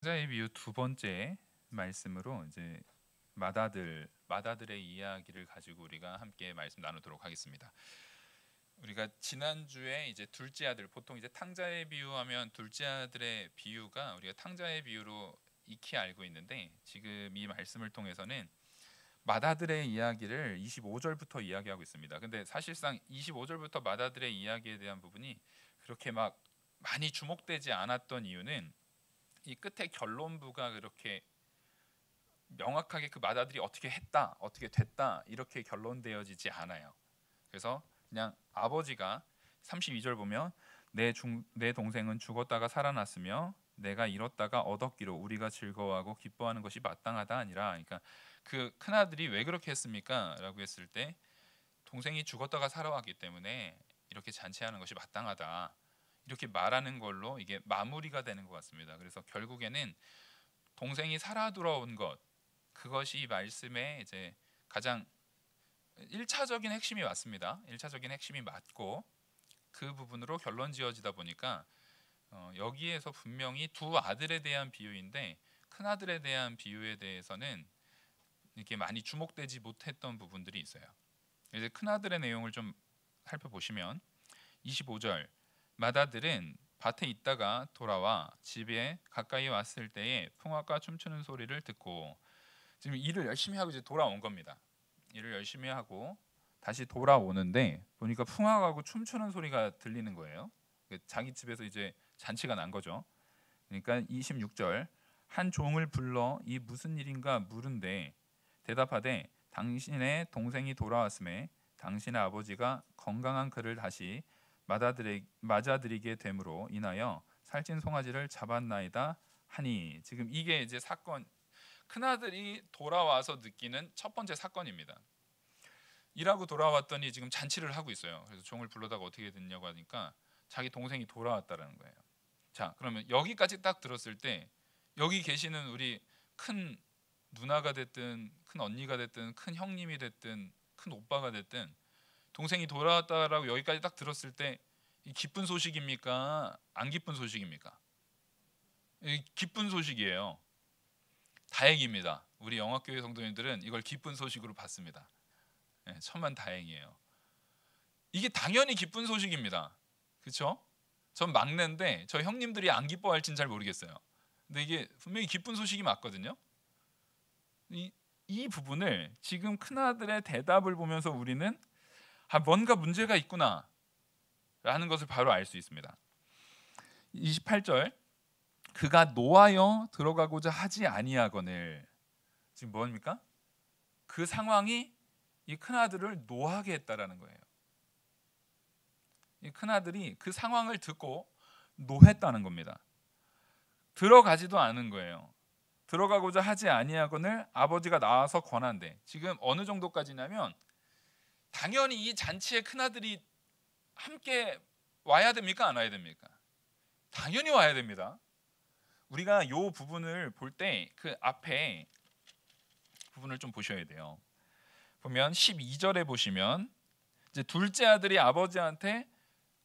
탕자의 비유 두 번째 말씀으로 이제 마다들의 이야기를 가지고 우리가 함께 말씀 나누도록 하겠습니다. 우리가 지난주에 이제 둘째 아들, 보통 이제 탕자의 비유하면 둘째 아들의 비유가 우리가 탕자의 비유로 익히 알고 있는데, 지금 이 말씀을 통해서는 맏아들의 이야기를 25절부터 이야기하고 있습니다. 근데 사실상 25절부터 맏아들의 이야기에 대한 부분이 그렇게 막 많이 주목되지 않았던 이유는 이 끝에 결론부가 그렇게 명확하게 그 맏아들이 어떻게 했다, 어떻게 됐다 이렇게 결론되어지지 않아요. 그래서 그냥 아버지가 32절 보면 내 동생은 죽었다가 살아났으며 내가 잃었다가 얻었기로 우리가 즐거워하고 기뻐하는 것이 마땅하다 아니라, 그러니까 그 큰아들이 왜 그렇게 했습니까? 라고 했을 때 동생이 죽었다가 살아왔기 때문에 이렇게 잔치하는 것이 마땅하다, 이렇게 말하는 걸로 이게 마무리가 되는 것 같습니다. 그래서 결국에는 동생이 살아 돌아온 것, 그것이 이 말씀의 이제 가장 1차적인 핵심이 맞습니다. 1차적인 핵심이 맞고 그 부분으로 결론 지어지다 보니까 여기에서 분명히 두 아들에 대한 비유인데 큰 아들에 대한 비유에 대해서는 이렇게 많이 주목되지 못했던 부분들이 있어요. 이제 큰 아들의 내용을 좀 살펴보시면 25절 맏아들은 밭에 있다가 돌아와 집에 가까이 왔을 때에 풍악과 춤추는 소리를 듣고, 지금 일을 열심히 하고 이제 돌아온 겁니다. 일을 열심히 하고 다시 돌아오는데 보니까 풍악하고 춤추는 소리가 들리는 거예요. 자기 집에서 이제 잔치가 난 거죠. 그러니까 26절 한 종을 불러 이 무슨 일인가 물은데 대답하되 당신의 동생이 돌아왔음에 당신의 아버지가 건강한 그를 다시 맞아들이게 됨으로 인하여 살찐 송아지를 잡았나이다 하니, 지금 이게 이제 사건, 큰아들이 돌아와서 느끼는 첫 번째 사건입니다. 일하고 돌아왔더니 지금 잔치를 하고 있어요. 그래서 종을 불러다가 어떻게 됐냐고 하니까 자기 동생이 돌아왔다라는 거예요. 자, 그러면 여기까지 딱 들었을 때 여기 계시는 우리 큰 누나가 됐든 큰 언니가 됐든 큰 형님이 됐든 큰 오빠가 됐든 동생이 돌아왔다라고 여기까지 딱 들었을 때 이 기쁜 소식입니까? 안 기쁜 소식입니까? 기쁜 소식이에요. 다행입니다. 우리 영화교회 성도님들은 이걸 기쁜 소식으로 받습니다. 천만 다행이에요. 이게 당연히 기쁜 소식입니다. 그렇죠? 전 막내인데 저 형님들이 안 기뻐할지는 잘 모르겠어요. 근데 이게 분명히 기쁜 소식이 맞거든요. 이 부분을 지금 큰아들의 대답을 보면서 우리는 뭔가 문제가 있구나 라는 것을 바로 알 수 있습니다. 28절 그가 노하여 들어가고자 하지 아니하거늘, 지금 뭐입니까? 그 상황이 이 큰아들을 노하게 했다라는 거예요. 이 큰아들이 그 상황을 듣고 노했다는 겁니다. 들어가지도 않은 거예요. 들어가고자 하지 아니하거늘 아버지가 나와서 권한대. 지금 어느 정도까지냐면 당연히 이 잔치에 큰아들이 함께 와야 됩니까? 안 와야 됩니까? 당연히 와야 됩니다. 우리가 이 부분을 볼 때 그 앞에 부분을 좀 보셔야 돼요. 보면 12절에 보시면 이제 둘째 아들이 아버지한테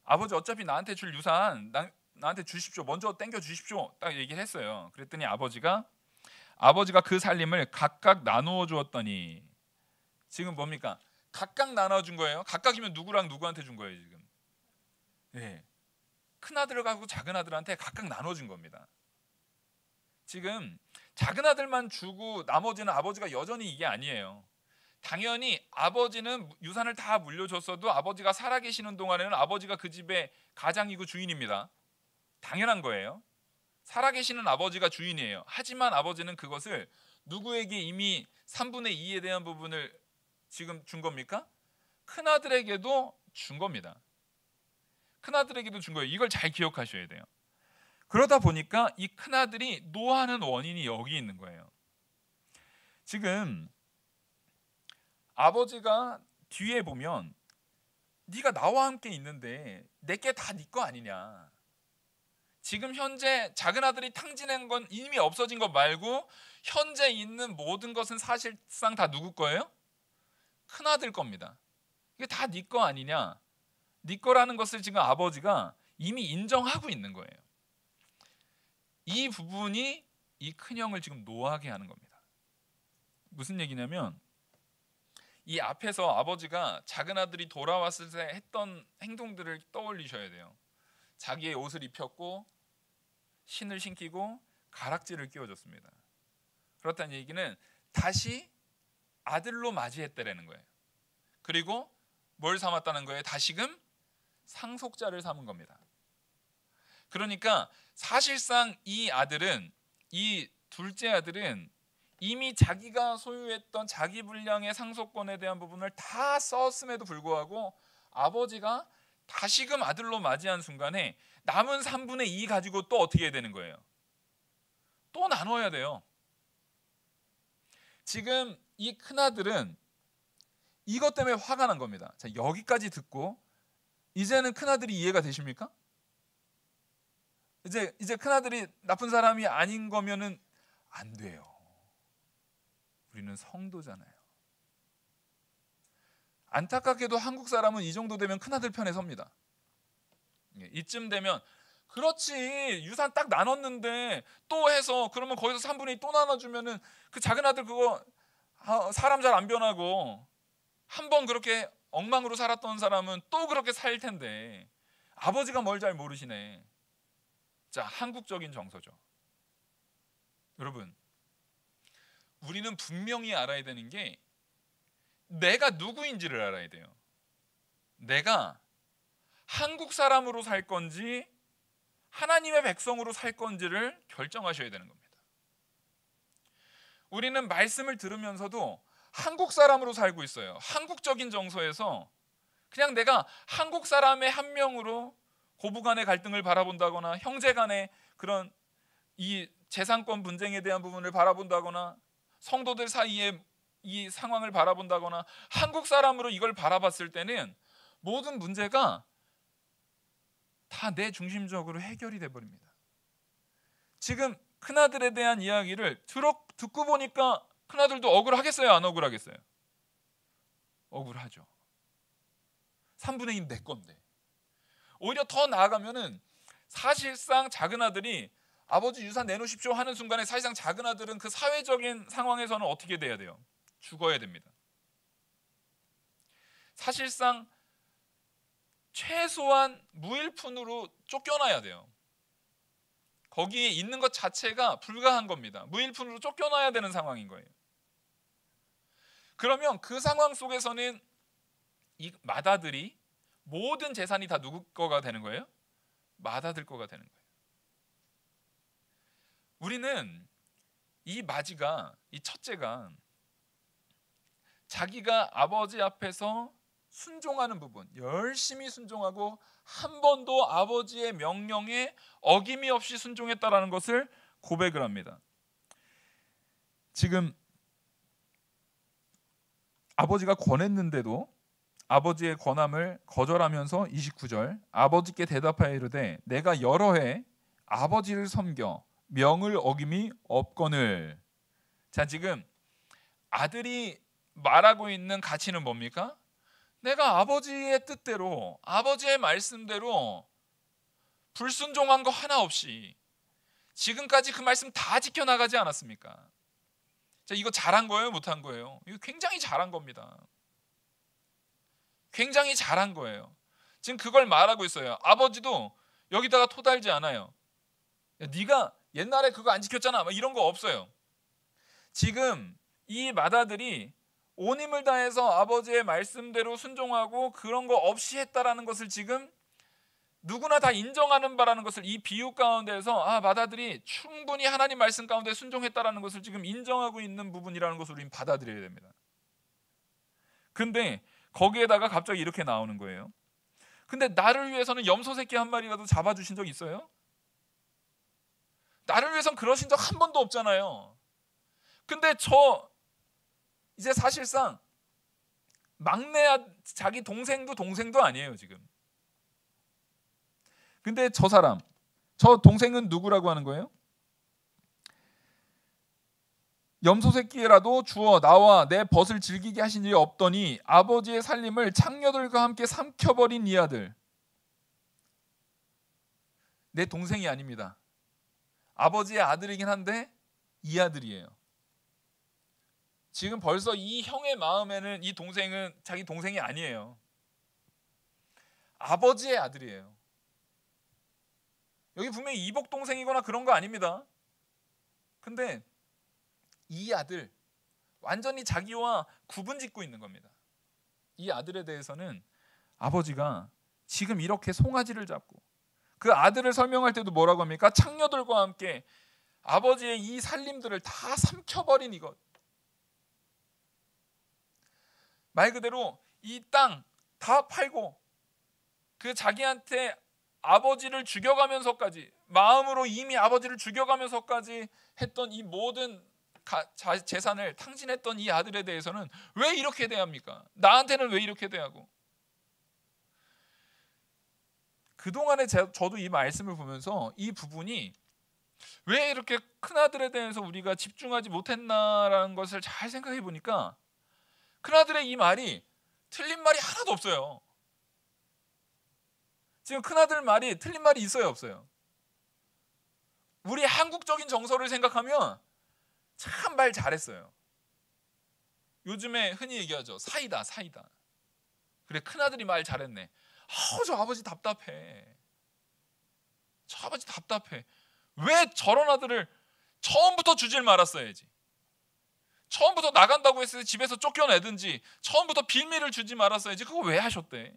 아버지 어차피 나한테 줄 유산 나한테 주십시오. 먼저 땡겨 주십시오. 딱 얘기를 했어요. 그랬더니 아버지가 그 살림을 각각 나누어 주었더니, 지금 뭡니까? 각각 나눠 준 거예요. 각각이면 누구랑 누구한테 준 거예요, 지금. 네. 큰 아들하고 작은 아들한테 각각 나눠 준 겁니다. 지금 작은 아들만 주고 나머지는 아버지가 여전히 이게 아니에요. 당연히 아버지는 유산을 다 물려줬어도 아버지가 살아계시는 동안에는 아버지가 그 집의 가장이고 주인입니다. 당연한 거예요. 살아계시는 아버지가 주인이에요. 하지만 아버지는 그것을 누구에게 이미 3분의 2에 대한 부분을 지금 준 겁니까? 큰아들에게도 준 겁니다. 큰아들에게도 준 거예요. 이걸 잘 기억하셔야 돼요. 그러다 보니까 이 큰아들이 노하는 원인이 여기 있는 거예요. 지금 아버지가 뒤에 보면 네가 나와 함께 있는데 내게 다 네 거 아니냐. 지금 현재 작은 아들이 탕진한 건 이미 없어진 것 말고 현재 있는 모든 것은 사실상 다 누구 거예요? 큰아들 겁니다. 이게 다 네 거 아니냐. 네 거라는 것을 지금 아버지가 이미 인정하고 있는 거예요. 이 부분이 이 큰형을 지금 노하게 하는 겁니다. 무슨 얘기냐면 이 앞에서 아버지가 작은 아들이 돌아왔을 때 했던 행동들을 떠올리셔야 돼요. 자기의 옷을 입혔고 신을 신기고 가락지를 끼워줬습니다. 그렇다는 얘기는 다시 아들로 맞이했다라는 거예요. 그리고 뭘 삼았다는 거예요? 다시금 상속자를 삼은 겁니다. 그러니까 사실상 이 아들은, 이 둘째 아들은 이미 자기가 소유했던 자기 분량의 상속권에 대한 부분을 다 썼음에도 불구하고 아버지가 다시금 아들로 맞이한 순간에 남은 3분의 2 가지고 또 어떻게 해야 되는 거예요? 또 나눠야 돼요. 지금 이 큰아들은 이것 때문에 화가 난 겁니다. 자, 여기까지 듣고 이제는 큰아들이 이해가 되십니까? 이제 큰아들이 나쁜 사람이 아닌 거면은 안 돼요. 우리는 성도잖아요. 안타깝게도 한국 사람은 이 정도 되면 큰아들 편에 섭니다. 이쯤 되면 그렇지, 유산 딱 나눴는데 또 해서 그러면 거기서 3분의 2 또 나눠주면은 그 작은 아들 그거 사람 잘 안 변하고 한 번 그렇게 엉망으로 살았던 사람은 또 그렇게 살 텐데 아버지가 뭘 잘 모르시네. 자, 한국적인 정서죠. 여러분, 우리는 분명히 알아야 되는 게 내가 누구인지를 알아야 돼요. 내가 한국 사람으로 살 건지 하나님의 백성으로 살 건지를 결정하셔야 되는 겁니다. 우리는 말씀을 들으면서도 한국 사람으로 살고 있어요. 한국적인 정서에서 그냥 내가 한국 사람의 한 명으로 고부간의 갈등을 바라본다거나 형제 간의 그런 이 재산권 분쟁에 대한 부분을 바라본다거나 성도들 사이에 이 상황을 바라본다거나 한국 사람으로 이걸 바라봤을 때는 모든 문제가 다 내 중심적으로 해결이 돼버립니다. 지금 큰아들에 대한 이야기를 듣고 보니까 큰아들도 억울하겠어요? 안 억울하겠어요? 억울하죠. 3분의 2는 내 건데. 오히려 더 나아가면은 사실상 작은 아들이 아버지 유산 내놓으십시오 하는 순간에 사실상 작은 아들은 그 사회적인 상황에서는 어떻게 돼야 돼요? 죽어야 됩니다. 사실상 최소한 무일푼으로 쫓겨나야 돼요. 거기에 있는 것 자체가 불가한 겁니다. 무일푼으로 쫓겨나야 되는 상황인 거예요. 그러면 그 상황 속에서는 이 맏아들이 모든 재산이 다 누구 거가 되는 거예요? 맏아들 거가 되는 거예요. 우리는 이 맏이가, 이 첫째가 자기가 아버지 앞에서 순종하는 부분, 열심히 순종하고 한 번도 아버지의 명령에 어김이 없이 순종했다라는 것을 고백을 합니다. 지금 아버지가 권했는데도 아버지의 권함을 거절하면서 29절 아버지께 대답하여 이르되 내가 여러 해 아버지를 섬겨 명을 어김이 없거늘. 자, 지금 아들이 말하고 있는 가치는 뭡니까? 내가 아버지의 뜻대로 아버지의 말씀대로 불순종한 거 하나 없이 지금까지 그 말씀 다 지켜나가지 않았습니까? 자, 이거 잘한 거예요? 못한 거예요? 이거 굉장히 잘한 겁니다. 굉장히 잘한 거예요. 지금 그걸 말하고 있어요. 아버지도 여기다가 토달지 않아요. 야, 네가 옛날에 그거 안 지켰잖아, 이런 거 없어요. 지금 이 맏아들이 온 힘을 다해서 아버지의 말씀대로 순종하고 그런 거 없이 했다라는 것을 지금 누구나 다 인정하는 바라는 것을 이 비유 가운데에서 맏아들이 충분히 하나님 말씀 가운데 순종했다라는 것을 지금 인정하고 있는 부분이라는 것을 우리는 받아들여야 됩니다. 근데 거기에다가 갑자기 이렇게 나오는 거예요. 근데 나를 위해서는 염소 새끼 한 마리라도 잡아주신 적 있어요? 나를 위해서는 그러신 적 한 번도 없잖아요. 근데 이제 사실상 막내 자기 동생도 아니에요 지금. 근데 저 동생은 누구라고 하는 거예요? 염소 새끼라도 주어 나와 내 벗을 즐기게 하신 일이 없더니 아버지의 살림을 창녀들과 함께 삼켜버린 이 아들. 내 동생이 아닙니다. 아버지의 아들이긴 한데 이 아들이에요. 지금 벌써 이 형의 마음에는 이 동생은 자기 동생이 아니에요. 아버지의 아들이에요. 여기 분명히 이복 동생이거나 그런 거 아닙니다. 근데 이 아들 완전히 자기와 구분 짓고 있는 겁니다. 이 아들에 대해서는 아버지가 지금 이렇게 송아지를 잡고, 그 아들을 설명할 때도 뭐라고 합니까? 창녀들과 함께 아버지의 이 살림들을 다 삼켜버린 이것. 말 그대로 이 땅 다 팔고 그 자기한테 아버지를 죽여가면서까지, 마음으로 이미 아버지를 죽여가면서까지 했던 이 모든 재산을 탕진했던 이 아들에 대해서는 왜 이렇게 대합니까? 나한테는 왜 이렇게 대하고? 그동안에 저도 이 말씀을 보면서 이 부분이 왜 이렇게 큰아들에 대해서 우리가 집중하지 못했나라는 것을 잘 생각해 보니까 큰아들의 이 말이 틀린 말이 하나도 없어요. 지금 큰아들 말이 틀린 말이 있어요, 없어요? 우리 한국적인 정서를 생각하면 참 말 잘했어요. 요즘에 흔히 얘기하죠. 사이다, 사이다. 그래, 큰아들이 말 잘했네. 저 아버지 답답해. 저 아버지 답답해. 왜 저런 아들을 처음부터 주질 말았어야지. 처음부터 나간다고 했을 때 집에서 쫓겨내든지 처음부터 빌미를 주지 말았어야지. 그거 왜 하셨대?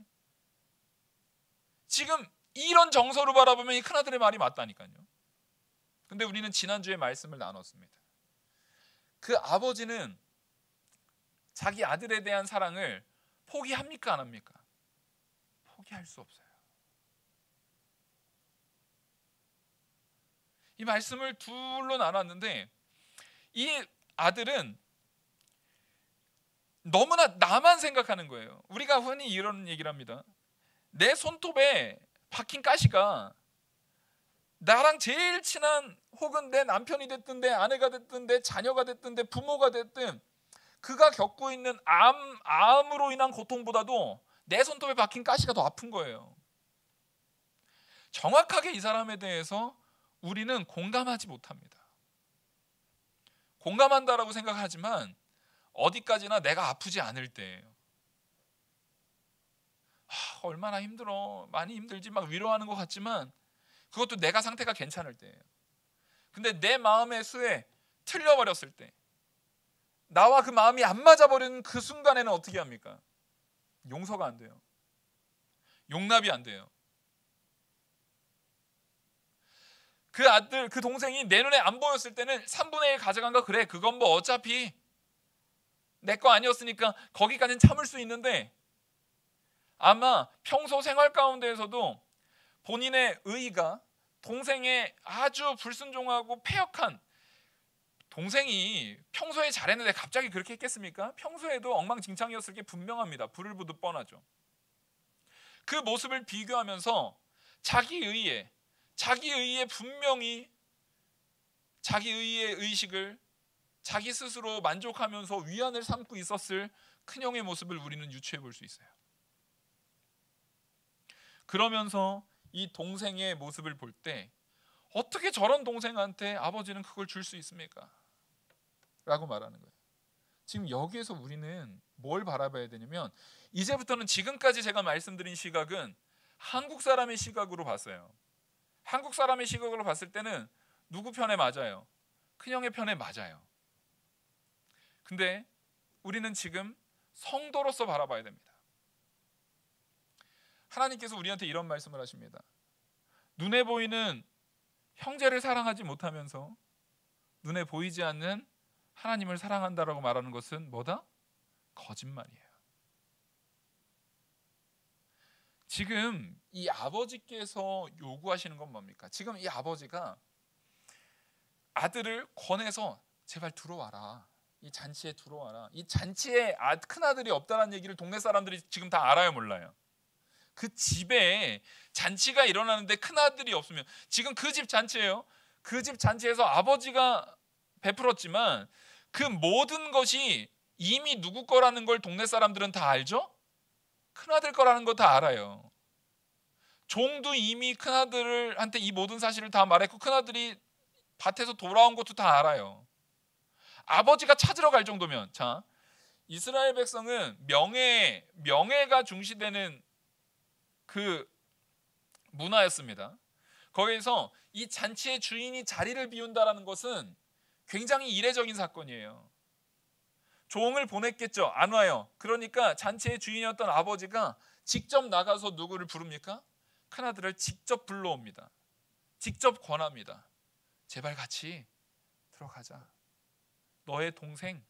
지금 이런 정서로 바라보면 이 큰아들의 말이 맞다니까요. 근데 우리는 지난주에 말씀을 나눴습니다. 그 아버지는 자기 아들에 대한 사랑을 포기합니까, 안 합니까? 포기할 수 없어요. 이 말씀을 둘로 나눴는데 이 아들은 너무나 나만 생각하는 거예요. 우리가 흔히 이런 얘기를 합니다. 내 손톱에 박힌 가시가 나랑 제일 친한, 혹은 내 남편이 됐든 내 아내가 됐든 내 자녀가 됐든 내 부모가 됐든 그가 겪고 있는 암으로 인한 고통보다도 내 손톱에 박힌 가시가 더 아픈 거예요. 정확하게 이 사람에 대해서 우리는 공감하지 못합니다. 공감한다라고 생각하지만 어디까지나 내가 아프지 않을 때예요. 얼마나 힘들어, 많이 힘들지, 막 위로하는 것 같지만 그것도 내가 상태가 괜찮을 때예요. 근데 내 마음의 수에 틀려버렸을 때, 나와 그 마음이 안 맞아버리는 그 순간에는 어떻게 합니까? 용서가 안 돼요. 용납이 안 돼요. 그 아들, 그 동생이 내 눈에 안 보였을 때는 3분의 1 가져간 거, 그래, 그건 뭐 어차피 내 거 아니었으니까 거기까지는 참을 수 있는데, 아마 평소 생활 가운데에서도 본인의 의의가 동생의 아주 불순종하고 패역한, 동생이 평소에 잘했는데 갑자기 그렇게 했겠습니까? 평소에도 엉망진창이었을 게 분명합니다. 불을 보듯 뻔하죠. 그 모습을 비교하면서 자기 의의에 분명히 자기 의의의 의식을 자기 스스로 만족하면서 위안을 삼고 있었을 큰형의 모습을 우리는 유추해 볼 수 있어요. 그러면서 이 동생의 모습을 볼 때 어떻게 저런 동생한테 아버지는 그걸 줄 수 있습니까? 라고 말하는 거예요. 지금 여기에서 우리는 뭘 바라봐야 되냐면, 이제부터는 지금까지 제가 말씀드린 시각은 한국 사람의 시각으로 봤어요. 한국 사람의 시각으로 봤을 때는 누구 편에 맞아요? 큰형의 편에 맞아요. 근데 우리는 지금 성도로서 바라봐야 됩니다. 하나님께서 우리한테 이런 말씀을 하십니다. 눈에 보이는 형제를 사랑하지 못하면서 눈에 보이지 않는 하나님을 사랑한다라고 말하는 것은 뭐다? 거짓말이에요. 지금 이 아버지께서 요구하시는 건 뭡니까? 지금 이 아버지가 아들을 권해서 제발 들어와라. 이 잔치에 들어와라. 이 잔치에 큰아들이 없다는 얘기를 동네 사람들이 지금 다 알아요, 몰라요? 그 집에 잔치가 일어나는데 큰아들이 없으면, 지금 그 집 잔치예요. 그 집 잔치에서 아버지가 베풀었지만 그 모든 것이 이미 누구 거라는 걸 동네 사람들은 다 알죠? 큰아들 거라는 거 다 알아요. 종도 이미 큰아들한테 이 모든 사실을 다 말했고, 큰아들이 밭에서 돌아온 것도 다 알아요. 아버지가 찾으러 갈 정도면, 자, 이스라엘 백성은 명예가 중시되는 그 문화였습니다. 거기에서 이 잔치의 주인이 자리를 비운다라는 것은 굉장히 이례적인 사건이에요. 종을 보냈겠죠. 안 와요. 그러니까 잔치의 주인이었던 아버지가 직접 나가서 누구를 부릅니까? 큰아들을 직접 불러옵니다. 직접 권합니다. 제발 같이 들어가자. 너의 동생,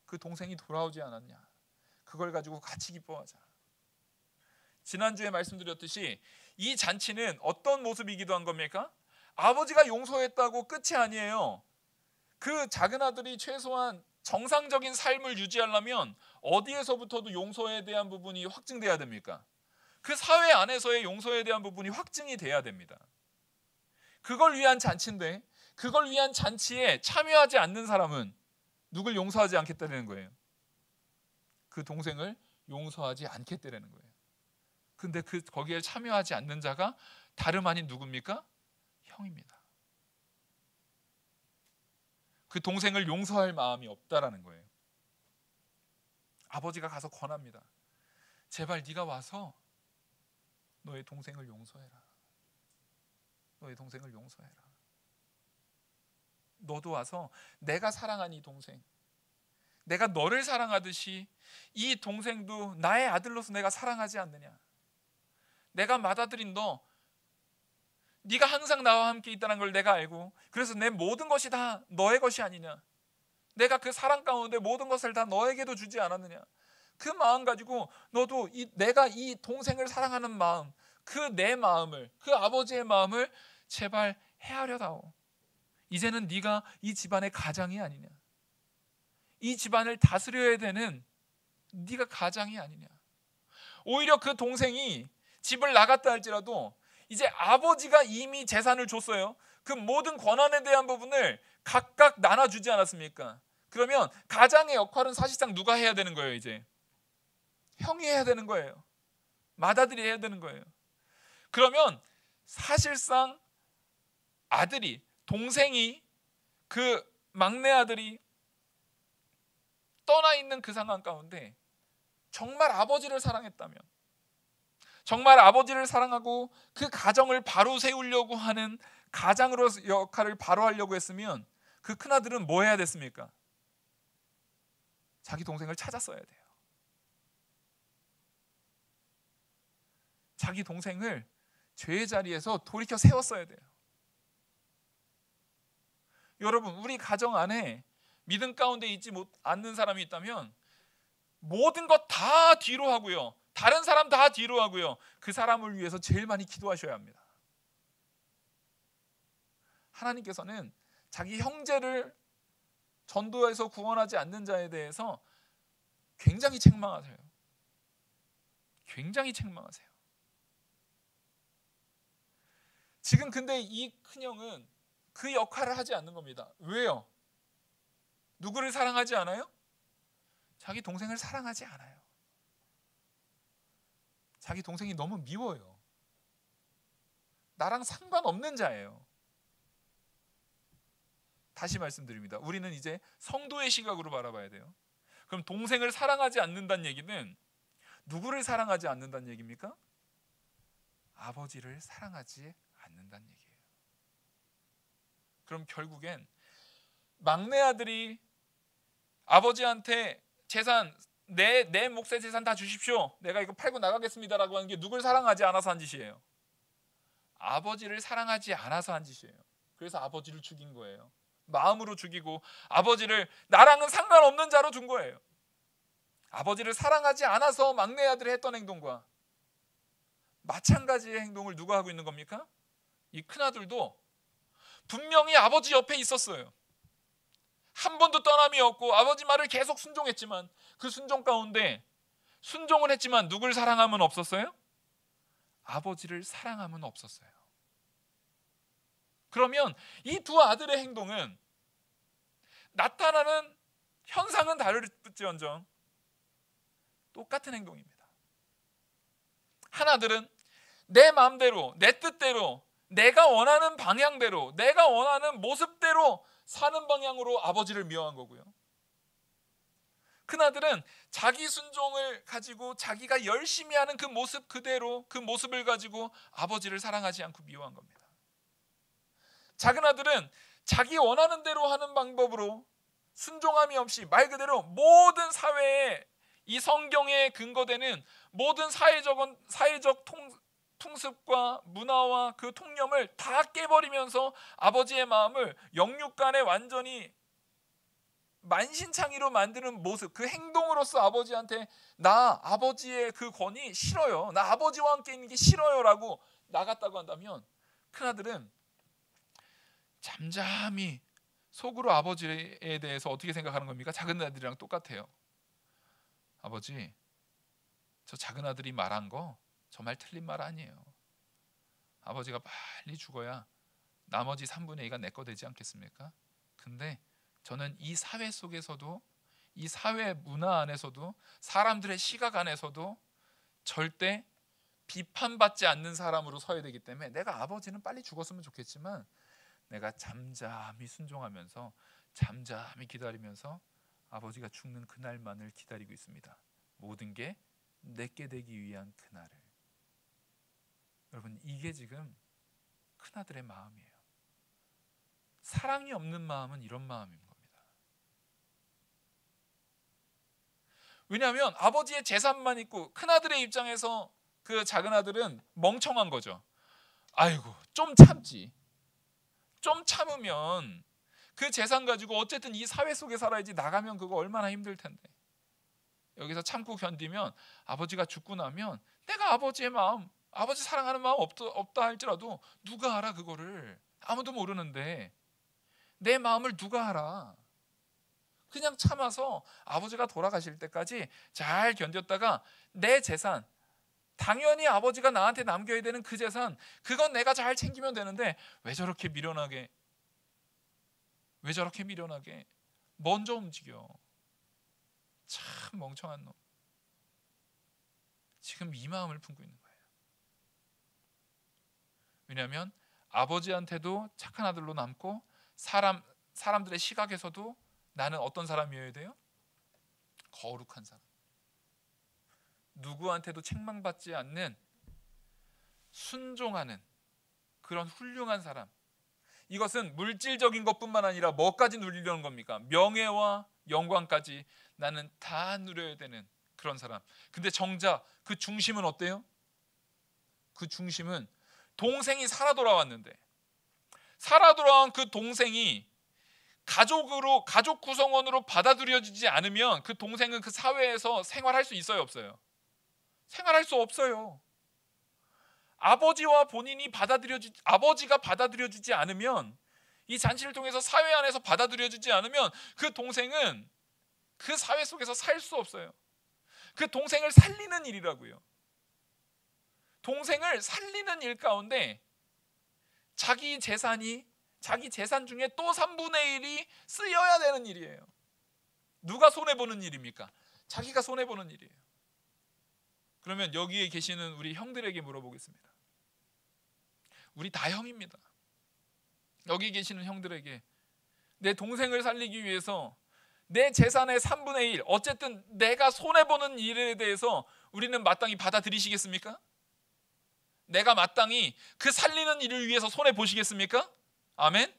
그 동생이 돌아오지 않았냐? 그걸 가지고 같이 기뻐하자. 지난주에 말씀드렸듯이 이 잔치는 어떤 모습이기도 한 겁니까? 아버지가 용서했다고 끝이 아니에요. 그 작은 아들이 최소한 정상적인 삶을 유지하려면 어디에서부터도 용서에 대한 부분이 확증돼야 됩니까? 그 사회 안에서의 용서에 대한 부분이 확증이 돼야 됩니다. 그걸 위한 잔치인데, 그걸 위한 잔치에 참여하지 않는 사람은 누굴 용서하지 않겠다는 거예요. 그 동생을 용서하지 않겠다는 거예요. 근데 거기에 참여하지 않는 자가 다름 아닌 누굽니까? 형입니다. 그 동생을 용서할 마음이 없다라는 거예요. 아버지가 가서 권합니다. 제발 네가 와서 너의 동생을 용서해라. 너의 동생을 용서해라. 너도 와서 내가 사랑한 이 동생, 내가 너를 사랑하듯이 이 동생도 나의 아들로서 내가 사랑하지 않느냐? 내가 맏아들인 너, 네가 항상 나와 함께 있다는 걸 내가 알고, 그래서 내 모든 것이 다 너의 것이 아니냐? 내가 그 사랑 가운데 모든 것을 다 너에게도 주지 않았느냐? 그 마음 가지고 너도 내가 이 동생을 사랑하는 마음, 그 내 마음을, 그 아버지의 마음을 제발 헤아려다오. 이제는 네가 이 집안의 가장이 아니냐? 이 집안을 다스려야 되는 네가 가장이 아니냐? 오히려 그 동생이 집을 나갔다 할지라도 이제 아버지가 이미 재산을 줬어요. 그 모든 권한에 대한 부분을 각각 나눠주지 않았습니까? 그러면 가장의 역할은 사실상 누가 해야 되는 거예요? 이제 형이 해야 되는 거예요. 맏아들이 해야 되는 거예요. 그러면 사실상 아들이, 동생이, 그 막내 아들이 떠나 있는 그 상황 가운데 정말 아버지를 사랑했다면, 정말 아버지를 사랑하고 그 가정을 바로 세우려고 하는 가장으로 역할을 바로 하려고 했으면 그 큰아들은 뭐 해야 됐습니까? 자기 동생을 찾았어야 돼요. 자기 동생을 죄의 자리에서 돌이켜 세웠어야 돼요. 여러분, 우리 가정 안에 믿음 가운데 있지 않는 사람이 있다면 모든 것 다 뒤로 하고요, 다른 사람 다 뒤로 하고요, 그 사람을 위해서 제일 많이 기도하셔야 합니다. 하나님께서는 자기 형제를 전도해서 구원하지 않는 자에 대해서 굉장히 책망하세요. 굉장히 책망하세요. 지금 근데 이 큰형은 그 역할을 하지 않는 겁니다. 왜요? 누구를 사랑하지 않아요? 자기 동생을 사랑하지 않아요. 자기 동생이 너무 미워요. 나랑 상관없는 자예요. 다시 말씀드립니다. 우리는 이제 성도의 시각으로 바라봐야 돼요. 그럼 동생을 사랑하지 않는다는 얘기는 누구를 사랑하지 않는다는 얘기입니까? 아버지를 사랑하지 않는다는 얘기예요. 그럼 결국엔 막내 아들이 아버지한테 재산, 내 몫의 재산 다 주십시오, 내가 이거 팔고 나가겠습니다라고 하는 게 누굴 사랑하지 않아서 한 짓이에요? 아버지를 사랑하지 않아서 한 짓이에요. 그래서 아버지를 죽인 거예요. 마음으로 죽이고 아버지를 나랑은 상관없는 자로 둔 거예요. 아버지를 사랑하지 않아서 막내 아들이 했던 행동과 마찬가지의 행동을 누가 하고 있는 겁니까? 이 큰아들도 분명히 아버지 옆에 있었어요. 한 번도 떠남이 없고 아버지 말을 계속 순종했지만, 그 순종 가운데 순종은 했지만 누굴 사랑함은 없었어요? 아버지를 사랑함은 없었어요. 그러면 이 두 아들의 행동은 나타나는 현상은 다를지언정 똑같은 행동입니다. 하나들은 내 마음대로, 내 뜻대로, 내가 원하는 방향대로, 내가 원하는 모습대로 사는 방향으로 아버지를 미워한 거고요, 큰아들은 자기 순종을 가지고 자기가 열심히 하는 그 모습 그대로, 그 모습을 가지고 아버지를 사랑하지 않고 미워한 겁니다. 작은 아들은 자기 원하는 대로 하는 방법으로 순종함이 없이 말 그대로 모든 사회에, 이 성경에 근거되는 모든 사회적 풍습과 문화와 그 통념을 다 깨버리면서 아버지의 마음을 영육간에 완전히 만신창이로 만드는 모습, 그 행동으로서 아버지한테 나 아버지의 그 권위 싫어요, 나 아버지와 함께 있는 게 싫어요 라고 나갔다고 한다면, 큰아들은 잠잠히 속으로 아버지에 대해서 어떻게 생각하는 겁니까? 작은 아들이랑 똑같아요. 아버지, 저 작은 아들이 말한 거 정말 틀린 말 아니에요. 아버지가 빨리 죽어야 나머지 3분의 2가 내 거 되지 않겠습니까? 근데 저는 이 사회 속에서도, 이 사회 문화 안에서도, 사람들의 시각 안에서도 절대 비판받지 않는 사람으로 서야 되기 때문에 내가 아버지는 빨리 죽었으면 좋겠지만 내가 잠잠히 순종하면서 잠잠히 기다리면서 아버지가 죽는 그날만을 기다리고 있습니다. 모든 게 내게 되기 위한 그날을. 여러분, 이게 지금 큰아들의 마음이에요. 사랑이 없는 마음은 이런 마음인 겁니다. 왜냐하면 아버지의 재산만 있고, 큰아들의 입장에서 그 작은 아들은 멍청한 거죠. 아이고, 좀 참지. 좀 참으면 그 재산 가지고 어쨌든 이 사회 속에 살아야지, 나가면 그거 얼마나 힘들 텐데. 여기서 참고 견디면 아버지가 죽고 나면 내가 아버지의 마음, 아버지 사랑하는 마음 없다 할지라도 누가 알아? 그거를 아무도 모르는데 내 마음을 누가 알아? 그냥 참아서 아버지가 돌아가실 때까지 잘 견뎠다가 내 재산, 당연히 아버지가 나한테 남겨야 되는 그 재산, 그건 내가 잘 챙기면 되는데 왜 저렇게 미련하게 먼저 움직여? 참 멍청한 놈. 지금 이 마음을 품고 있는 거예요. 왜냐하면 아버지한테도 착한 아들로 남고, 사람들의 시각에서도 나는 어떤 사람이어야 돼요? 거룩한 사람. 누구한테도 책망받지 않는 순종하는 그런 훌륭한 사람. 이것은 물질적인 것뿐만 아니라 뭐까지 누리려는 겁니까? 명예와 영광까지 나는 다 누려야 되는 그런 사람. 근데 정작 그 중심은 어때요? 그 중심은 동생이 살아 돌아왔는데, 살아 돌아온 그 동생이 가족 구성원으로 받아들여지지 않으면 그 동생은 그 사회에서 생활할 수 있어요, 없어요? 생활할 수 없어요. 아버지가 받아들여지지 않으면, 이 잔치를 통해서 사회 안에서 받아들여지지 않으면 그 동생은 그 사회 속에서 살 수 없어요. 그 동생을 살리는 일이라고요. 동생을 살리는 일 가운데 자기 재산 중에 또 3분의 1이 쓰여야 되는 일이에요. 누가 손해보는 일입니까? 자기가 손해보는 일이에요. 그러면 여기에 계시는 우리 형들에게 물어보겠습니다. 우리 다 형입니다. 여기 계시는 형들에게 내 동생을 살리기 위해서 내 재산의 3분의 1, 어쨌든 내가 손해보는 일에 대해서 우리는 마땅히 받아들이시겠습니까? 내가 마땅히 그 살리는 일을 위해서 손해보시겠습니까? 아멘?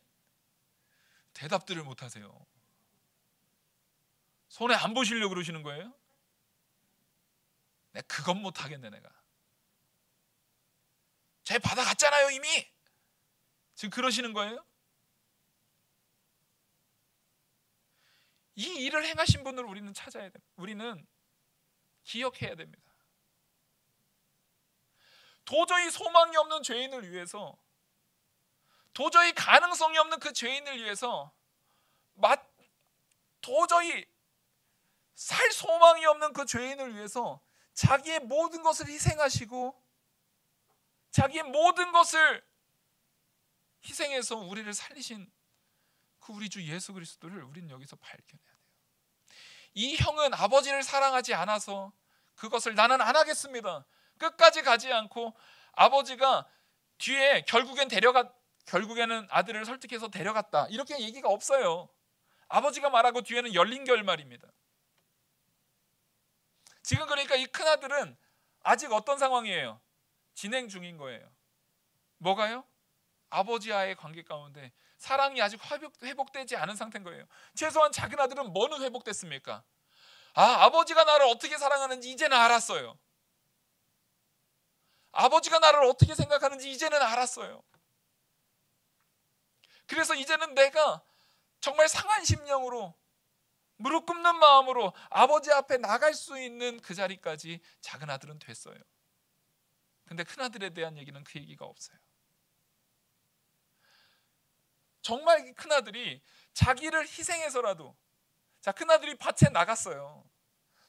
대답들을 못하세요. 손해 안 보시려고 그러시는 거예요? 내가 그건 못하겠네. 내가 쟤 받아갔잖아요 이미. 지금 그러시는 거예요? 이 일을 행하신 분을 우리는 찾아야 됩니다. 우리는 기억해야 됩니다. 도저히 소망이 없는 죄인을 위해서, 도저히 가능성이 없는 그 죄인을 위해서, 도저히 살 소망이 없는 그 죄인을 위해서 자기의 모든 것을 희생하시고, 자기의 모든 것을 희생해서 우리를 살리신 그 우리 주 예수 그리스도를 우리는 여기서 발견해야 돼요. 이 형은 아버지를 사랑하지 않아서 그것을 나는 안 하겠습니다, 끝까지 가지 않고, 아버지가 뒤에 결국에는 아들을 설득해서 데려갔다, 이렇게 얘기가 없어요. 아버지가 말하고 뒤에는 열린 결말입니다. 지금 그러니까 이 큰아들은 아직 어떤 상황이에요? 진행 중인 거예요. 뭐가요? 아버지와의 관계 가운데 사랑이 아직 회복되지 않은 상태인 거예요. 최소한 작은 아들은 뭐는 회복됐습니까? 아버지가 나를 어떻게 사랑하는지 이제는 알았어요. 아버지가 나를 어떻게 생각하는지 이제는 알았어요. 그래서 이제는 내가 정말 상한 심령으로 무릎 꿇는 마음으로 아버지 앞에 나갈 수 있는 그 자리까지 작은 아들은 됐어요. 근데 큰 아들에 대한 얘기는 그 얘기가 없어요. 정말 큰 아들이 자기를 희생해서라도, 자, 큰 아들이 밭에 나갔어요.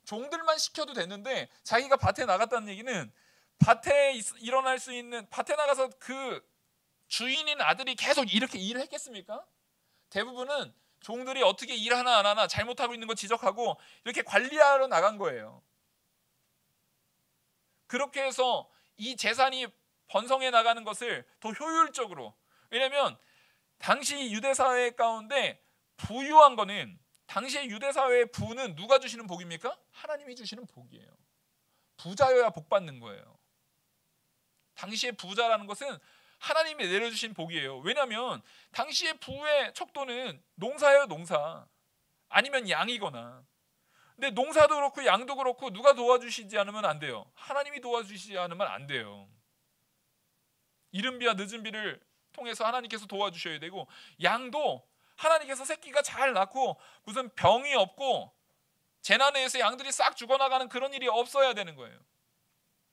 종들만 시켜도 됐는데 자기가 밭에 나갔다는 얘기는 밭에 일어날 수 있는, 밭에 나가서 그 주인인 아들이 계속 이렇게 일을 했겠습니까? 대부분은 종들이 어떻게 일하나 안 하나 잘못하고 있는 거 지적하고 이렇게 관리하러 나간 거예요. 그렇게 해서 이 재산이 번성해 나가는 것을 더 효율적으로, 왜냐하면 당시 유대 사회 가운데 부유한 거는, 당시의 유대 사회의 부는 누가 주시는 복입니까? 하나님이 주시는 복이에요. 부자여야 복 받는 거예요. 당시의 부자라는 것은 하나님이 내려주신 복이에요. 왜냐하면 당시의 부의 척도는 농사예요, 농사. 아니면 양이거나. 근데 농사도 그렇고 양도 그렇고 누가 도와주시지 않으면 안 돼요. 하나님이 도와주시지 않으면 안 돼요. 이른 비와 늦은 비를 통해서 하나님께서 도와주셔야 되고, 양도 하나님께서 새끼가 잘 낳고 무슨 병이 없고 재난에 의해서 양들이 싹 죽어나가는 그런 일이 없어야 되는 거예요.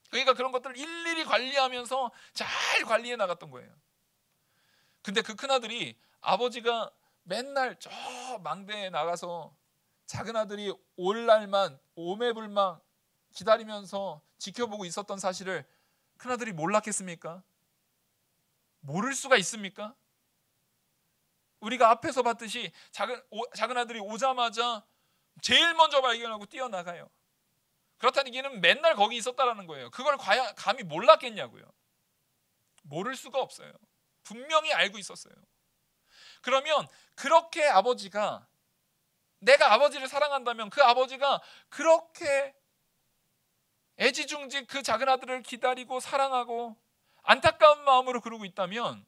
그러니까 그런 것들을 일일이 관리하면서 잘 관리해 나갔던 거예요. 근데 그 큰아들이, 아버지가 맨날 저 망대에 나가서 작은 아들이 올 날만 오매불망 기다리면서 지켜보고 있었던 사실을 큰아들이 몰랐겠습니까? 모를 수가 있습니까? 우리가 앞에서 봤듯이 작은 아들이 오자마자 제일 먼저 발견하고 뛰어나가요. 그렇다는 얘기는 맨날 거기 있었다라는 거예요. 그걸 감히 몰랐겠냐고요. 모를 수가 없어요. 분명히 알고 있었어요. 그러면 그렇게 아버지가, 내가 아버지를 사랑한다면 그 아버지가 그렇게 애지중지 그 작은 아들을 기다리고 사랑하고 안타까운 마음으로 그러고 있다면,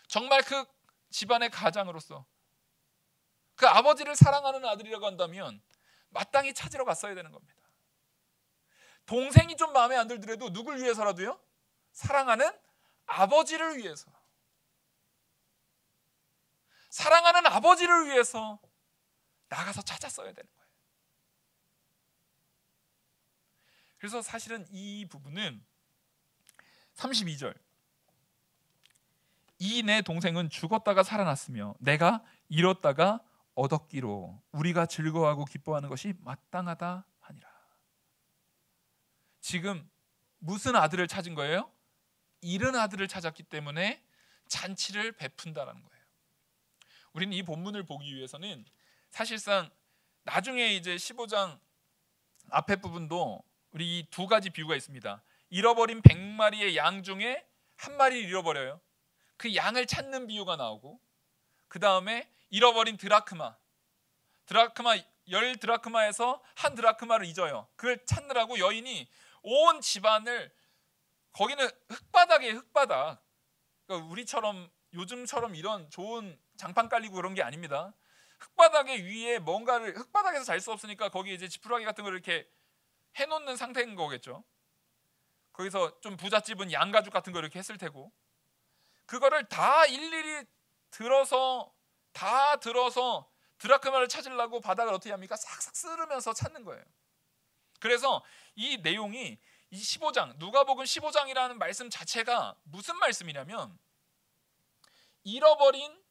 정말 그 집안의 가장으로서 그 아버지를 사랑하는 아들이라고 한다면 마땅히 찾으러 갔어야 되는 겁니다. 동생이 좀 마음에 안 들더라도 누굴 위해서라도요? 사랑하는 아버지를 위해서, 사랑하는 아버지를 위해서 나가서 찾았어야 되는 거예요. 그래서 사실은 이 부분은 32절, 이 내 동생은 죽었다가 살아났으며 내가 잃었다가 얻었기로 우리가 즐거워하고 기뻐하는 것이 마땅하다 하니라. 지금 무슨 아들을 찾은 거예요? 잃은 아들을 찾았기 때문에 잔치를 베푼다라는 거예요. 우리는 이 본문을 보기 위해서는 사실상 나중에 이제 15장 앞에 부분도 우리 이 두 가지 비유가 있습니다. 잃어버린 100마리의 양 중에 한 마리를 잃어버려요. 그 양을 찾는 비유가 나오고, 그 다음에 잃어버린 드라크마 10드라크마에서 한 드라크마를 잊어요. 그걸 찾느라고 여인이 온 집안을, 거기는 흙바닥이에요. 흙바닥. 그러니까 우리처럼 요즘처럼 이런 좋은 장판 깔리고 그런 게 아닙니다. 흙바닥에 위에 뭔가를, 흙바닥에서 잘 수 없으니까 거기 이제 지푸라기 같은 걸 이렇게 해놓는 상태인 거겠죠. 거기서 좀 부잣집은 양가죽 같은 거 이렇게 했을 테고, 그거를 다 일일이 들어서 드라크마를 찾으려고 바닥을 어떻게 합니까? 싹싹 쓸으면서 찾는 거예요. 그래서 이 내용이 이 15장, 누가복음 15장이라는 말씀 자체가 무슨 말씀이냐면, 잃어버린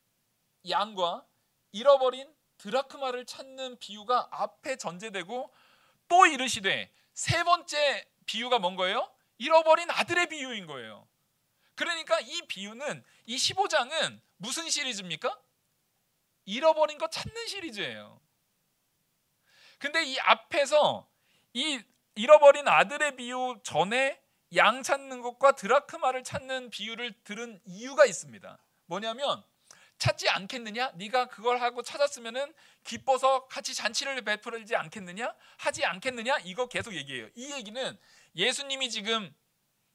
양과 잃어버린 드라크마를 찾는 비유가 앞에 전제되고, 또 이르시되 세 번째 비유가 뭔 거예요? 잃어버린 아들의 비유인 거예요. 그러니까 이 비유는, 이 15장은 무슨 시리즈입니까? 잃어버린 거 찾는 시리즈예요. 근데 이 앞에서 이 잃어버린 아들의 비유 전에 양 찾는 것과 드라크마를 찾는 비유를 들은 이유가 있습니다. 뭐냐면 찾지 않겠느냐? 네가 그걸 하고 찾았으면은 기뻐서 같이 잔치를 베풀지 않겠느냐? 하지 않겠느냐? 이거 계속 얘기해요. 이 얘기는 예수님이 지금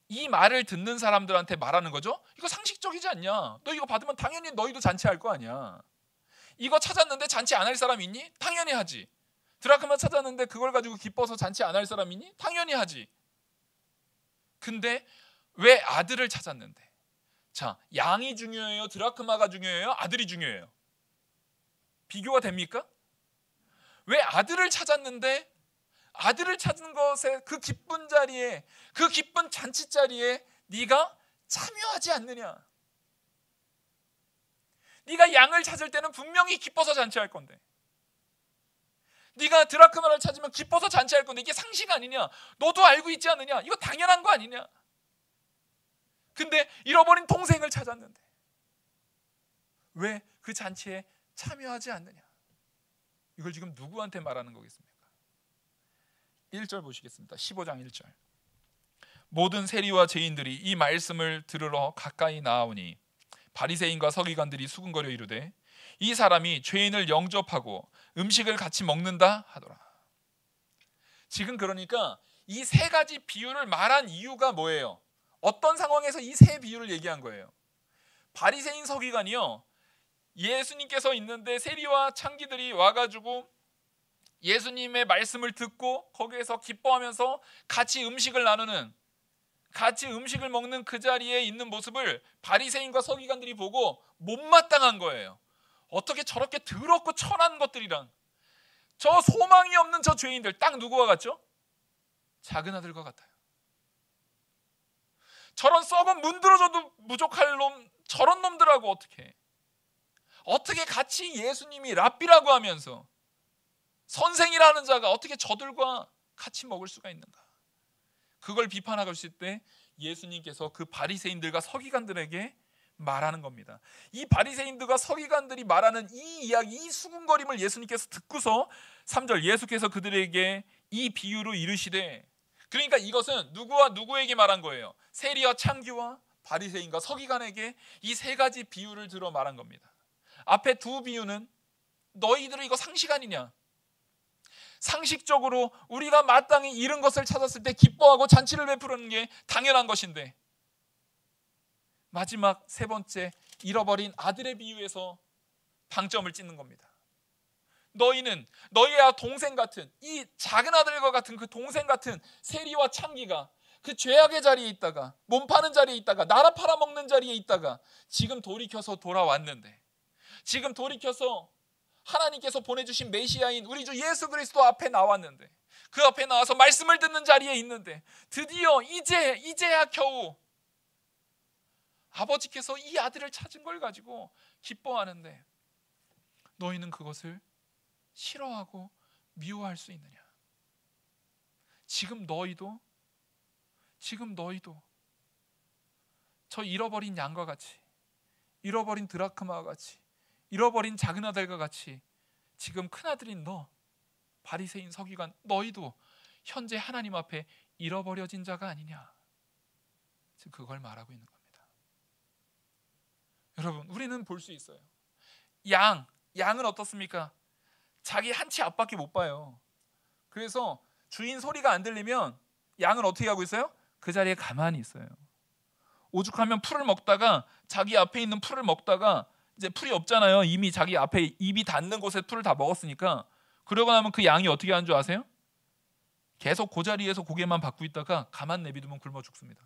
이 말을 듣는 사람들한테 말하는 거죠. 이거 상식적이지 않냐? 너 이거 받으면 당연히 너희도 잔치할 거 아니야. 이거 찾았는데 잔치 안 할 사람 있니? 당연히 하지. 드라크마 찾았는데 그걸 가지고 기뻐서 잔치 안 할 사람 있니? 당연히 하지. 근데 왜 아들을 찾았는데? 자, 양이 중요해요? 드라크마가 중요해요? 아들이 중요해요? 비교가 됩니까? 왜 아들을 찾았는데 아들을 찾은 것에 그 기쁜 자리에, 그 기쁜 잔치 자리에 네가 참여하지 않느냐? 네가 양을 찾을 때는 분명히 기뻐서 잔치할 건데, 네가 드라크마를 찾으면 기뻐서 잔치할 건데, 이게 상식 아니냐? 너도 알고 있지 않느냐? 이거 당연한 거 아니냐? 근데 잃어버린 동생을 찾았는데 왜 그 잔치에 참여하지 않느냐? 이걸 지금 누구한테 말하는 거겠습니까? 1절 보시겠습니다. 15장 1절. 모든 세리와 죄인들이 이 말씀을 들으러 가까이 나아오니 바리새인과 서기관들이 수군거려 이르되 이 사람이 죄인을 영접하고 음식을 같이 먹는다 하더라. 지금 그러니까 이 세 가지 비유를 말한 이유가 뭐예요? 어떤 상황에서 이 세 비유를 얘기한 거예요? 바리새인 서기관이요, 예수님께서 있는데 세리와 창기들이 와가지고 예수님의 말씀을 듣고 거기에서 기뻐하면서 같이 음식을 나누는, 같이 음식을 먹는 그 자리에 있는 모습을 바리새인과 서기관들이 보고 못마땅한 거예요. 어떻게 저렇게 더럽고 천한 것들이랑 저 소망이 없는 저 죄인들, 딱 누구와 같죠? 작은 아들과 같아요. 저런 썩은 문드러져도 부족할 놈, 저런 놈들하고 어떻게 같이 예수님이 랍비라고 하면서 선생이라는 자가 어떻게 저들과 같이 먹을 수가 있는가? 그걸 비판하고 있을 때 예수님께서 그 바리새인들과 서기관들에게 말하는 겁니다. 이 바리새인들과 서기관들이 말하는 이 이야기, 이 수군거림을 예수님께서 듣고서 3절, 예수께서 그들에게 이 비유로 이르시되, 그러니까 이것은 누구와 누구에게 말한 거예요? 세리와 창기와 바리새인과 서기관에게 이 세 가지 비유를 들어 말한 겁니다. 앞에 두 비유는 너희들은 이거 상식 아니냐? 상식적으로 우리가 마땅히 잃은 것을 찾았을 때 기뻐하고 잔치를 베푸는 게 당연한 것인데, 마지막 세 번째 잃어버린 아들의 비유에서 방점을 찍는 겁니다. 너희는 너희와 동생 같은, 이 작은 아들과 같은 그 동생 같은 세리와 창기가 그 죄악의 자리에 있다가, 몸 파는 자리에 있다가, 나라 팔아먹는 자리에 있다가 지금 돌이켜서 돌아왔는데, 지금 돌이켜서 하나님께서 보내주신 메시아인 우리 주 예수 그리스도 앞에 나왔는데, 그 앞에 나와서 말씀을 듣는 자리에 있는데 드디어 이제야 겨우 아버지께서 이 아들을 찾은 걸 가지고 기뻐하는데 너희는 그것을 싫어하고 미워할 수 있느냐? 지금 너희도 저 잃어버린 양과 같이, 잃어버린 드라크마와 같이, 잃어버린 작은 아들과 같이 지금 큰아들인 너, 바리새인 서기관, 너희도 현재 하나님 앞에 잃어버려진 자가 아니냐? 지금 그걸 말하고 있는 겁니다. 여러분, 우리는 볼 수 있어요. 양은 어떻습니까? 자기 한 치 앞밖에 못 봐요. 그래서 주인 소리가 안 들리면 양은 어떻게 하고 있어요? 그 자리에 가만히 있어요. 오죽하면 풀을 먹다가, 자기 앞에 있는 풀을 먹다가 이제 풀이 없잖아요. 이미 자기 앞에 입이 닿는 곳에 풀을 다 먹었으니까. 그러고 나면 그 양이 어떻게 하는 줄 아세요? 계속 그 자리에서 고개만 받고 있다가 가만 내비두면 굶어 죽습니다.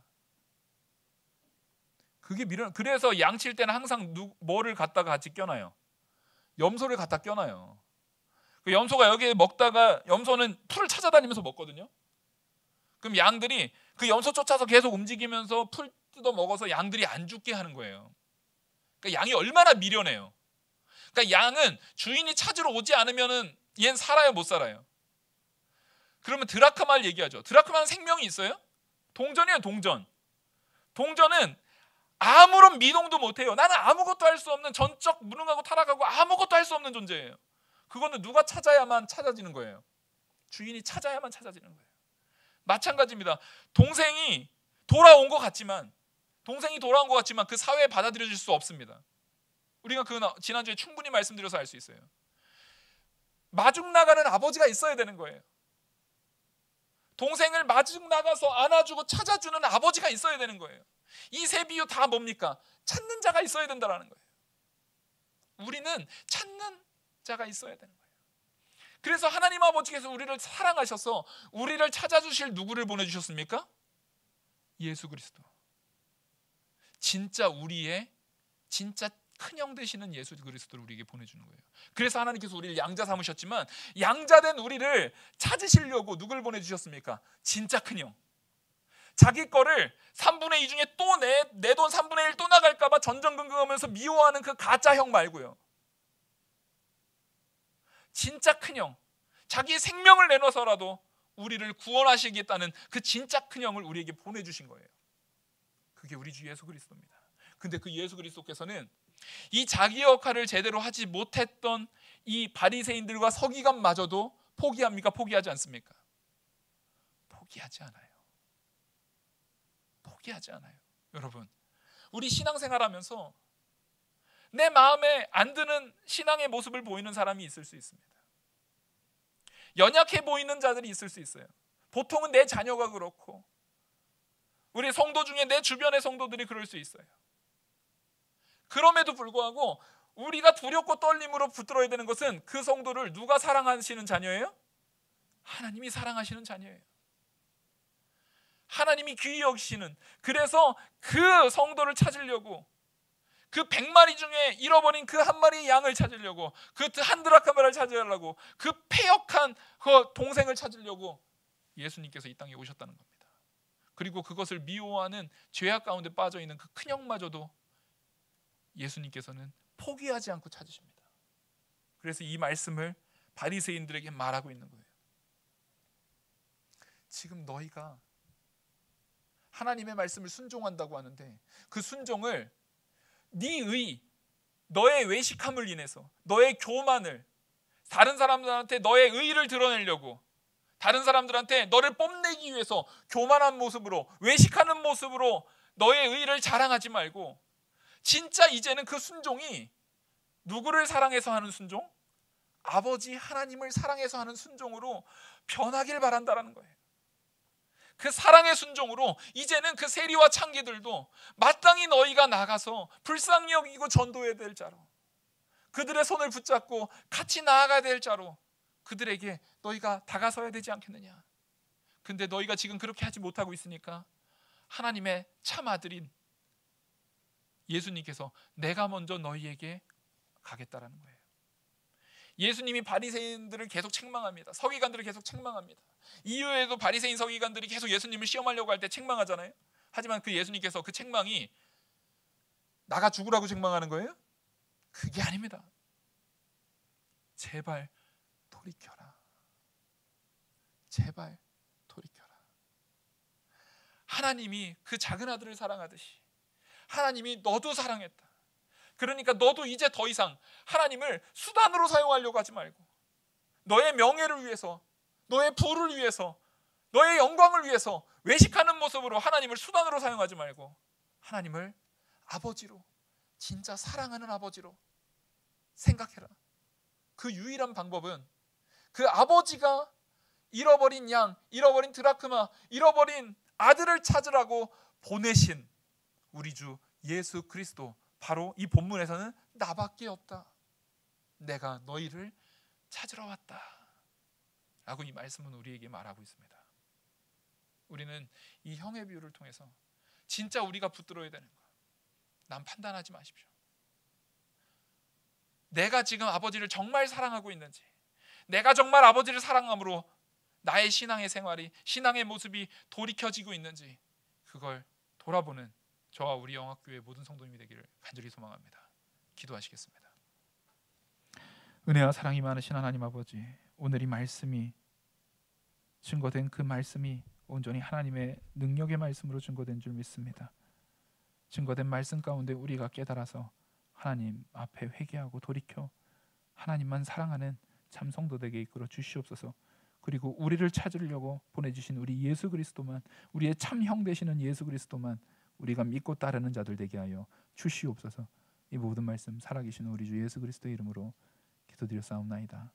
그래서 양칠 때는 항상 뭐를 갖다가 같이 껴놔요? 염소를 갖다 껴놔요. 그 염소가 여기에 먹다가, 염소는 풀을 찾아다니면서 먹거든요. 그럼 양들이 그 염소 쫓아서 계속 움직이면서 풀 뜯어 먹어서 양들이 안 죽게 하는 거예요. 그러니까 양이 얼마나 미련해요. 그러니까 양은 주인이 찾으러 오지 않으면은 얘는 살아요, 못 살아요? 그러면 드라크마를 얘기하죠. 드라크마는 생명이 있어요? 동전이에요, 동전. 동전은 아무런 미동도 못해요. 나는 아무것도 할 수 없는, 전적 무능하고 타락하고 아무것도 할 수 없는 존재예요. 그거는 누가 찾아야만 찾아지는 거예요. 주인이 찾아야만 찾아지는 거예요. 마찬가지입니다. 동생이 돌아온 것 같지만 그 사회에 받아들여질 수 없습니다. 우리가 지난주에 충분히 말씀드려서 알 수 있어요. 마중 나가는 아버지가 있어야 되는 거예요. 동생을 마중 나가서 안아주고 찾아주는 아버지가 있어야 되는 거예요. 이 세 비유 다 뭡니까? 찾는 자가 있어야 된다는 거예요. 우리는 찾는 자가 있어야 되는 거예요. 그래서 하나님 아버지께서 우리를 사랑하셔서 우리를 찾아주실 누구를 보내주셨습니까? 예수 그리스도. 진짜 우리의 진짜 큰형 되시는 예수 그리스도를 우리에게 보내주는 거예요. 그래서 하나님께서 우리를 양자 삼으셨지만 양자된 우리를 찾으시려고 누굴 보내주셨습니까? 진짜 큰형. 자기 거를 3분의 2 중에 또 내 돈 3분의 1 또 나갈까 봐 전전긍긍하면서 미워하는 그 가짜 형 말고요. 진짜 큰형, 자기의 생명을 내놓아서라도 우리를 구원하시겠다는 그 진짜 큰형을 우리에게 보내주신 거예요. 그게 우리 주 예수 그리스도입니다. 근데 그 예수 그리스도께서는 이 자기 역할을 제대로 하지 못했던 이 바리새인들과 서기관마저도 포기합니까? 포기하지 않습니까? 포기하지 않아요. 포기하지 않아요. 여러분, 우리 신앙생활하면서 내 마음에 안 드는 신앙의 모습을 보이는 사람이 있을 수 있습니다. 연약해 보이는 자들이 있을 수 있어요. 보통은 내 자녀가 그렇고 우리 성도 중에 내 주변의 성도들이 그럴 수 있어요. 그럼에도 불구하고 우리가 두렵고 떨림으로 붙들어야 되는 것은 그 성도를 누가 사랑하시는 자녀예요? 하나님이 사랑하시는 자녀예요. 하나님이 귀히 여기시는, 그래서 그 성도를 찾으려고, 그 100마리 중에 잃어버린 그 한 마리의 양을 찾으려고, 그 한 드라크마를 찾으려고, 그 패역한 그 동생을 찾으려고 예수님께서 이 땅에 오셨다는 겁니다. 그리고 그것을 미워하는 죄악 가운데 빠져있는 그 큰형마저도 예수님께서는 포기하지 않고 찾으십니다. 그래서 이 말씀을 바리새인들에게 말하고 있는 거예요. 지금 너희가 하나님의 말씀을 순종한다고 하는데 그 순종을 네 의, 너의 외식함을 인해서, 너의 교만을, 다른 사람들한테 너의 의의를 드러내려고, 다른 사람들한테 너를 뽐내기 위해서 교만한 모습으로, 외식하는 모습으로 너의 의의를 자랑하지 말고 진짜 이제는 그 순종이 누구를 사랑해서 하는 순종? 아버지 하나님을 사랑해서 하는 순종으로 변하길 바란다는 거예요. 그 사랑의 순종으로 이제는 그 세리와 창기들도 마땅히 너희가 나가서 불쌍히 여기고 전도해야 될 자로, 그들의 손을 붙잡고 같이 나아가야 될 자로 그들에게 너희가 다가서야 되지 않겠느냐. 근데 너희가 지금 그렇게 하지 못하고 있으니까 하나님의 참 아들인 예수님께서 내가 먼저 너희에게 가겠다라는 거예요. 예수님이 바리새인들을 계속 책망합니다. 서기관들을 계속 책망합니다. 이후에도 바리새인 서기관들이 계속 예수님을 시험하려고 할 때 책망하잖아요. 하지만 그 예수님께서 그 책망이 나가 죽으라고 책망하는 거예요? 그게 아닙니다. 제발 돌이켜라. 제발 돌이켜라. 하나님이 그 작은 아들을 사랑하듯이 하나님이 너도 사랑했다. 그러니까 너도 이제 더 이상 하나님을 수단으로 사용하려고 하지 말고 너의 명예를 위해서, 너의 부를 위해서, 너의 영광을 위해서 외식하는 모습으로 하나님을 수단으로 사용하지 말고 하나님을 아버지로, 진짜 사랑하는 아버지로 생각해라. 그 유일한 방법은 그 아버지가 잃어버린 양, 잃어버린 드라크마, 잃어버린 아들을 찾으라고 보내신 우리 주 예수 그리스도, 바로 이 본문에서는 나밖에 없다. 내가 너희를 찾으러 왔다 라고 이 말씀은 우리에게 말하고 있습니다. 우리는 이 형의 비유를 통해서 진짜 우리가 붙들어야 되는 것, 남 판단하지 마십시오. 내가 지금 아버지를 정말 사랑하고 있는지, 내가 정말 아버지를 사랑함으로 나의 신앙의 생활이, 신앙의 모습이 돌이켜지고 있는지, 그걸 돌아보는 저와 우리 영학교의 모든 성도님이 되기를 간절히 소망합니다. 기도하시겠습니다. 은혜와 사랑이 많으신 하나님 아버지, 오늘 이 말씀이 증거된 그 말씀이 온전히 하나님의 능력의 말씀으로 증거된 줄 믿습니다. 증거된 말씀 가운데 우리가 깨달아서 하나님 앞에 회개하고 돌이켜 하나님만 사랑하는 참 성도 되게 이끌어 주시옵소서. 그리고 우리를 찾으려고 보내주신 우리 예수 그리스도만, 우리의 참 형 되시는 예수 그리스도만 우리가 믿고 따르는 자들 되게 하여 주시옵소서. 이 모든 말씀 살아계신 우리 주 예수 그리스도의 이름으로 기도드렸사옵나이다.